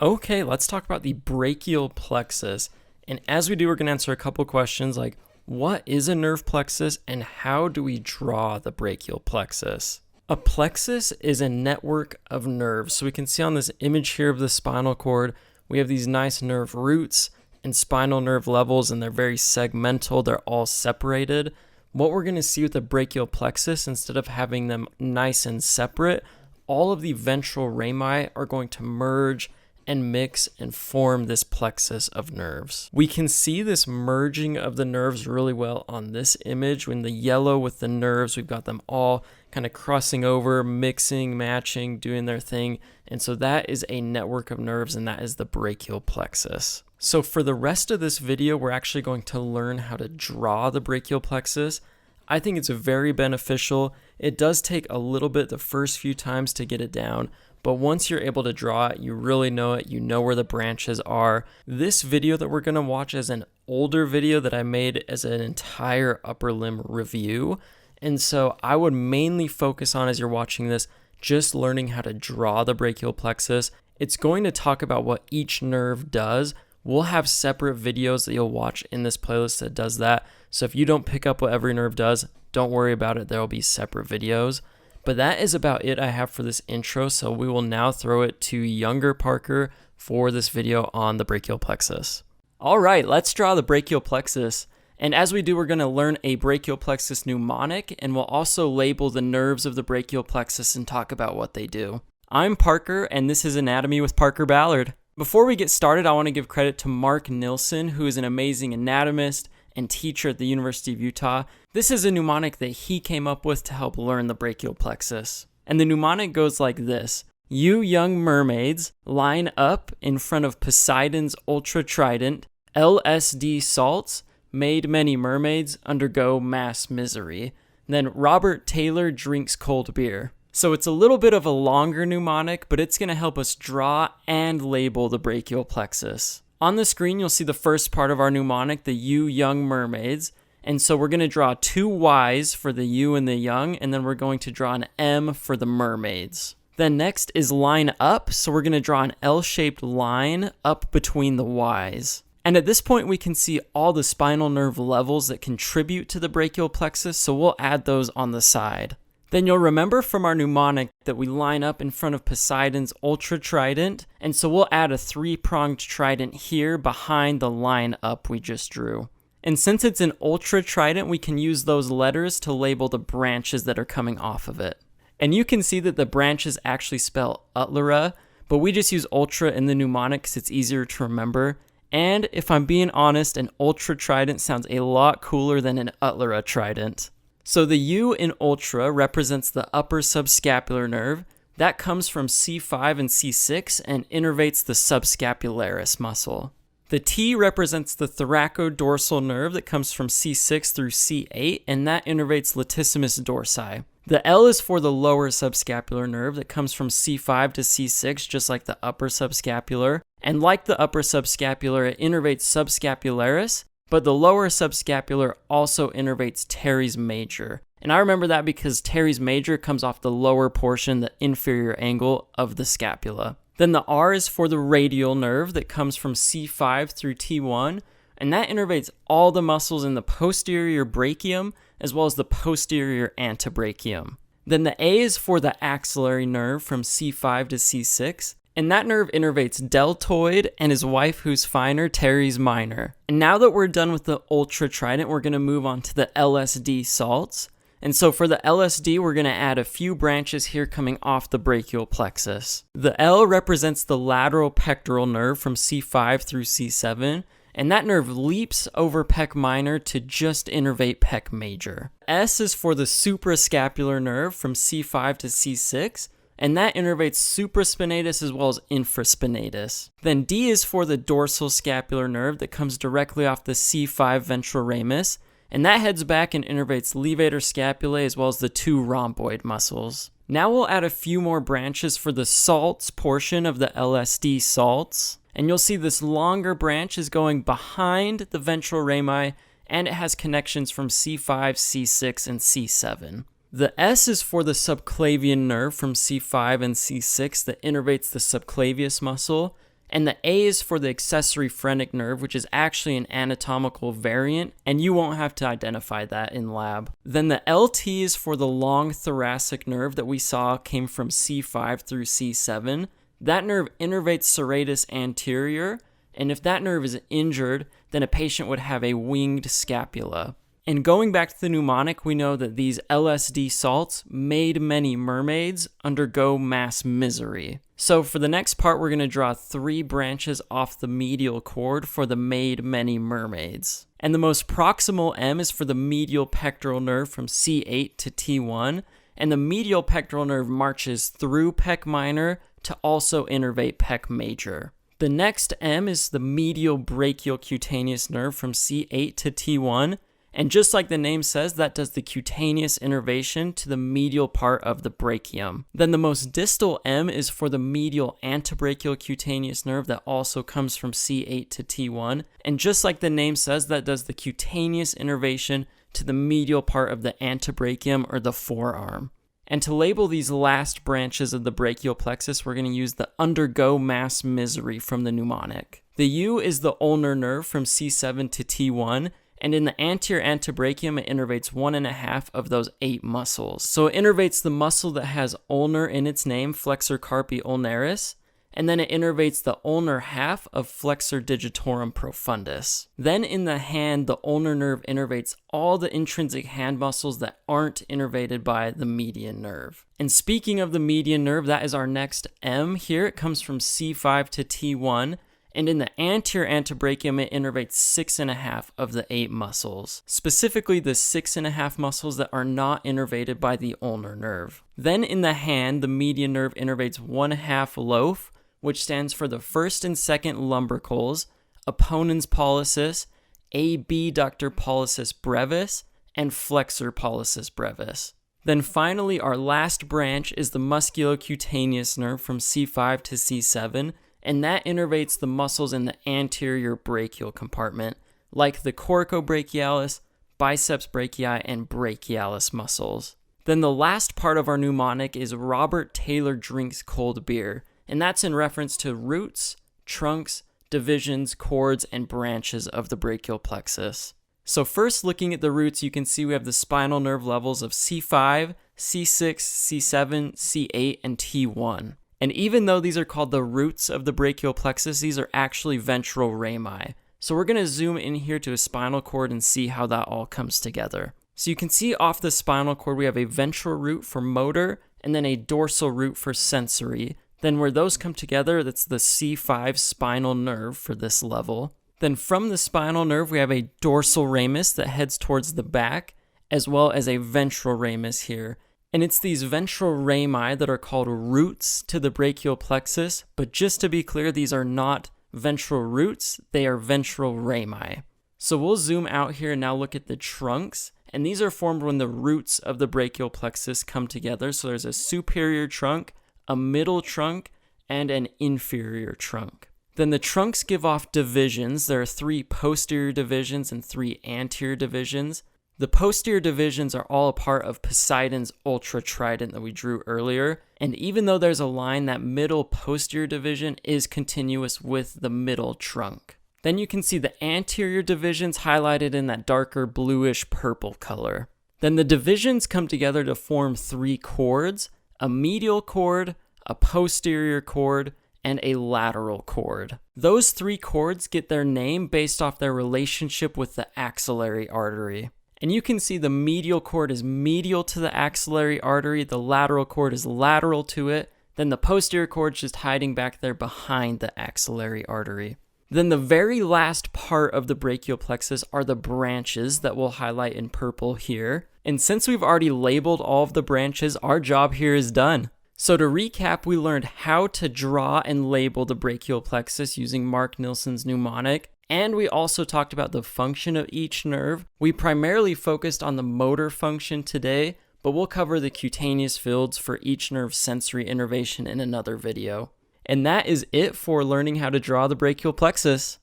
Okay, let's talk about the brachial plexus. And as we do, we're going to answer a couple questions like what is a nerve plexus and how do we draw the brachial plexus? A plexus is a network of nerves. So we can see on this image here of the spinal cord, we have these nice nerve roots and spinal nerve levels, and they're very segmental. They're all separated. What we're going to see with the brachial plexus, instead of having them nice and separate, all of the ventral rami are going to merge and mix and form this plexus of nerves. We can see this merging of the nerves really well on this image. When the yellow with the nerves, we've got them all kind of crossing over, mixing, matching, doing their thing. And so that is a network of nerves, and that is the brachial plexus. So for the rest of this video, we're actually going to learn how to draw the brachial plexus. I think it's very beneficial. It does take a little bit the first few times to get it down, but once you're able to draw it, you really know it. You know where the branches are. This video that we're going to watch is an older video that I made as an entire upper limb review. And so I would mainly focus on, as you're watching this, just learning how to draw the brachial plexus. It's going to talk about what each nerve does. We'll have separate videos that you'll watch in this playlist that does that. So if you don't pick up what every nerve does, don't worry about it. There will be separate videos. But that is about it I have for this intro, so we will now throw it to younger Parker for this video on the brachial plexus. All right, let's draw the brachial plexus. And as we do, we're going to learn a brachial plexus mnemonic, and we'll also label the nerves of the brachial plexus and talk about what they do. I'm Parker, and this is Anatomy with Parker Ballard. Before we get started, I want to give credit to Mark Nilsson, who is an amazing anatomist and teacher at the University of Utah. This is a mnemonic that he came up with to help learn the brachial plexus. And the mnemonic goes like this: you young mermaids, line up in front of Poseidon's ultra trident. LSD salts made many mermaids undergo mass misery. Then Robert Taylor drinks cold beer. So it's a little bit of a longer mnemonic, but it's going to help us draw and label the brachial plexus. On the screen, you'll see the first part of our mnemonic, the you young mermaids. And so we're going to draw two Y's for the you and the young, and then we're going to draw an M for the mermaids. Then next is line up, so we're going to draw an L-shaped line up between the Y's. And at this point, we can see all the spinal nerve levels that contribute to the brachial plexus, so we'll add those on the side. Then you'll remember from our mnemonic that we line up in front of Poseidon's ultra trident, and so we'll add a three-pronged trident here behind the line up we just drew. And since it's an ultra trident, we can use those letters to label the branches that are coming off of it. And you can see that the branches actually spell Utlera, but we just use ultra in the mnemonic because it's easier to remember. And if I'm being honest, an ultra trident sounds a lot cooler than an Utlera trident. So the U in ultra represents the upper subscapular nerve. That comes from C5 and C6 and innervates the subscapularis muscle. The T represents the thoracodorsal nerve that comes from C6 through C8, and that innervates latissimus dorsi. The L is for the lower subscapular nerve that comes from C5 to C6, just like the upper subscapular. And like the upper subscapular, it innervates subscapularis, but the lower subscapular also innervates teres major. And I remember that because teres major comes off the lower portion, the inferior angle of the scapula. Then the R is for the radial nerve that comes from C5 through T1, and that innervates all the muscles in the posterior brachium as well as the posterior antebrachium. Then the A is for the axillary nerve from C5 to C6, and that nerve innervates deltoid and his wife who's finer, teres minor. And now that we're done with the ultra trident, we're going to move on to the LSD salts. And so for the LSD, we're going to add a few branches here coming off the brachial plexus. The L represents the lateral pectoral nerve from C5 through C7, and that nerve leaps over pec minor to just innervate pec major. S is for the suprascapular nerve from C5 to C6, and that innervates supraspinatus as well as infraspinatus. Then D is for the dorsal scapular nerve that comes directly off the C5 ventral ramus, and that heads back and innervates levator scapulae as well as the two rhomboid muscles. Now we'll add a few more branches for the salts portion of the LSD salts, and you'll see this longer branch is going behind the ventral rami, and it has connections from C5, C6, and C7. The S is for the subclavian nerve from C5 and C6 that innervates the subclavius muscle, And the A is for the accessory phrenic nerve, which is actually an anatomical variant, and you won't have to identify that in lab. Then the LT is for the long thoracic nerve that we saw came from C5 through C7. That nerve innervates serratus anterior, and if that nerve is injured, then a patient would have a winged scapula. And going back to the mnemonic, we know that these LSD salts made many mermaids undergo mass misery. So for the next part, we're going to draw 3 branches off the medial cord for the made many mermaids. And the most proximal M is for the medial pectoral nerve from C8 to T1, and the medial pectoral nerve marches through pec minor to also innervate pec major. The next M is the medial brachial cutaneous nerve from C8 to T1, and just like the name says, that does the cutaneous innervation to the medial part of the brachium. Then the most distal M is for the medial antebrachial cutaneous nerve that also comes from C8 to T1. And just like the name says, that does the cutaneous innervation to the medial part of the antebrachium or the forearm. And to label these last branches of the brachial plexus, we're going to use the undergo mass misery from the mnemonic. The U is the ulnar nerve from C7 to T1. And in the anterior antebrachium, it innervates 1.5 of those 8 muscles. So it innervates the muscle that has ulnar in its name, flexor carpi ulnaris, and then it innervates the ulnar half of flexor digitorum profundus. Then in the hand, the ulnar nerve innervates all the intrinsic hand muscles that aren't innervated by the median nerve. And speaking of the median nerve, that is our next M here. It comes from C5 to T1. And in the anterior antebrachium, it innervates 6.5 of the 8 muscles, specifically the 6.5 muscles that are not innervated by the ulnar nerve. Then in the hand, the median nerve innervates 1/2 loaf, which stands for the first and second lumbricals, opponens pollicis, abductor pollicis brevis, and flexor pollicis brevis. Then finally, our last branch is the musculocutaneous nerve from C5 to C7, and that innervates the muscles in the anterior brachial compartment, like the coracobrachialis, biceps brachii, and brachialis muscles. Then the last part of our mnemonic is Robert Taylor drinks cold beer, and that's in reference to roots, trunks, divisions, cords, and branches of the brachial plexus. So first, looking at the roots, you can see we have the spinal nerve levels of C5, C6, C7, C8, and T1. And even though these are called the roots of the brachial plexus, these are actually ventral rami. So we're going to zoom in here to a spinal cord and see how that all comes together. So you can see off the spinal cord, we have a ventral root for motor and then a dorsal root for sensory. Then where those come together, that's the C5 spinal nerve for this level. Then from the spinal nerve, we have a dorsal ramus that heads towards the back, as well as a ventral ramus here. And it's these ventral rami that are called roots to the brachial plexus, but just to be clear, these are not ventral roots, they are ventral rami. So we'll zoom out here and now look at the trunks, and these are formed when the roots of the brachial plexus come together. So there's a superior trunk, a middle trunk, and an inferior trunk. Then the trunks give off divisions. There are 3 posterior divisions and 3 anterior divisions. The posterior divisions are all a part of Poseidon's ultra trident that we drew earlier, and even though there's a line, that middle posterior division is continuous with the middle trunk. Then you can see the anterior divisions highlighted in that darker bluish purple color. Then the divisions come together to form 3 cords, a medial cord, a posterior cord, and a lateral cord. Those 3 cords get their name based off their relationship with the axillary artery. And you can see the medial cord is medial to the axillary artery, the lateral cord is lateral to it, then the posterior cord is just hiding back there behind the axillary artery. Then the very last part of the brachial plexus are the branches that we'll highlight in purple here. And since we've already labeled all of the branches, our job here is done. So to recap, we learned how to draw and label the brachial plexus using Mark Nilsson's mnemonic. And we also talked about the function of each nerve. We primarily focused on the motor function today, but we'll cover the cutaneous fields for each nerve's sensory innervation in another video. And that is it for learning how to draw the brachial plexus.